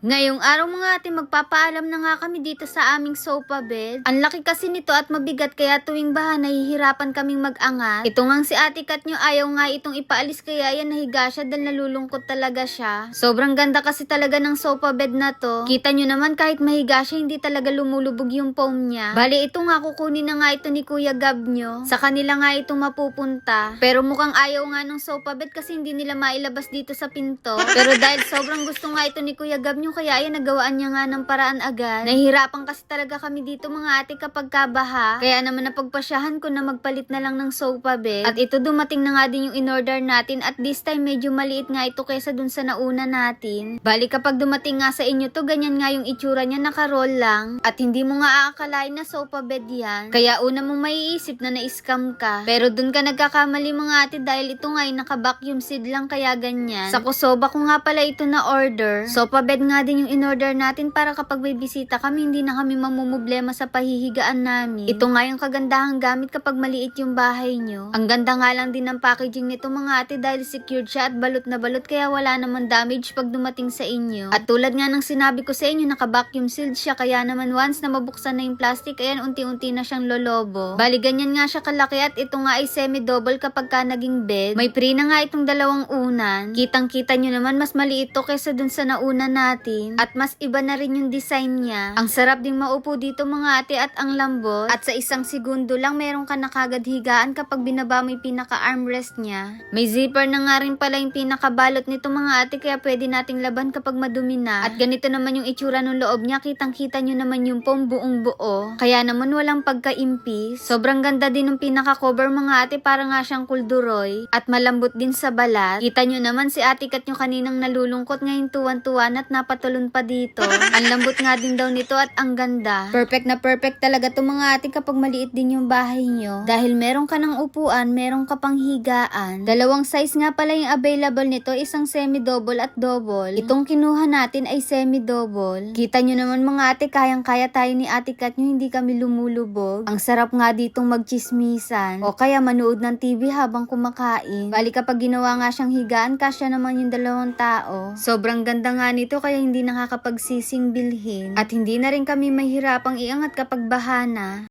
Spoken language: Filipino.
Ngayong araw mga ate, magpapaalam na nga kami dito sa aming sofa bed. Ang laki kasi nito at mabigat kaya tuwing baha nahihirapan kaming mag-angat. Ito ngang si ate Kat nyo ayaw nga itong ipaalis kaya yan nahiga siya dahil nalulungkot talaga siya. Sobrang ganda kasi talaga ng sofa bed na to. Kita nyo naman kahit mahiga siya hindi talaga lumulubog yung foam niya. Bali ito nga kukunin na nga ito ni Kuya Gab nyo. Sa kanila nga ito mapupunta. Pero mukhang ayaw nga ng sofa bed kasi hindi nila mailabas dito sa pinto. Pero dahil sobrang gusto nga ito ni Kuya Gab nyo kaya ayan nagawaan niya nga ng paraan agad. Nahihirapan kasi talaga kami dito mga ate kapag kabaha. Kaya naman napagpasyahan ko na magpalit na lang ng sofa bed. At ito dumating na nga din yung in-order natin at this time medyo maliit nga ito kaysa dun sa nauna natin. Bali kapag dumating nga sa inyo to ganyan nga yung itsura niya, naka-roll lang. At hindi mo nga aakalain na sofa bed yan. Kaya una mong maiisip na na-scam ka. Pero dun ka nagkakamali mga ate dahil ito nga ay naka-vacuum sealed lang kaya ganyan. Sa Kusoba ko nga pala ito na order. Sofa bed nga din yung in-order natin para kapag may bisita kami, hindi na kami mamumblema sa pahihigaan namin. Ito nga yung kagandahang gamit kapag maliit yung bahay nyo. Ang ganda nga lang din ng packaging nito mga ate dahil secured siya at balot na balot kaya wala naman damage pag dumating sa inyo. At tulad nga ng sinabi ko sa inyo, naka-vacuum sealed siya kaya naman once na mabuksan na yung plastic, ayan unti-unti na siyang lolobo. Bali ganyan nga siya kalaki at ito nga ay semi-double kapag ka naging bed. May free na nga itong dalawang unan. Kitang-kita nyo naman mas maliit to kaysa dun sa nauna natin. At mas iba na rin yung design niya. Ang sarap ding maupo dito mga ate at ang lambot. At sa isang segundo lang meron ka na kagad higaan kapag binaba mo yung pinaka-armrest niya. May zipper na nga rin pala yung pinakabalot nito mga ate kaya pwede nating laban kapag madumi na. At ganito naman yung itsura ng loob niya. Kitang-kita nyo naman yung foam buong buo. Kaya naman walang pagka-impis. Sobrang ganda din ng pinaka-cover mga ate, para nga siyang kulduroy. At malambot din sa balat. Kita nyo naman si ate Kat nyo kaninang nalulungkot ngayon tuwan-tuwan at napatulon pa dito. Ang lambot nga din daw nito at ang ganda. Perfect na perfect talaga to mga ate kapag maliit din yung bahay nyo. Dahil meron ka ng upuan, meron ka pang higaan. Dalawang size nga pala yung available nito, isang semi-double at double. Itong kinuha natin ay semi-double. Kita nyo naman mga ate, kayang-kaya tayo ni ate Kat nyo, hindi kami lumulubog. Ang sarap nga ditong magchismisan. O kaya manood ng TV habang kumakain. Bali kapag ginawa nga siyang higaan, kasya naman yung dalawang tao. Sobrang ganda nga nito kaya hindi nakakapagsising bilhin. At hindi na rin kami mahirapang iangat kapag baha na.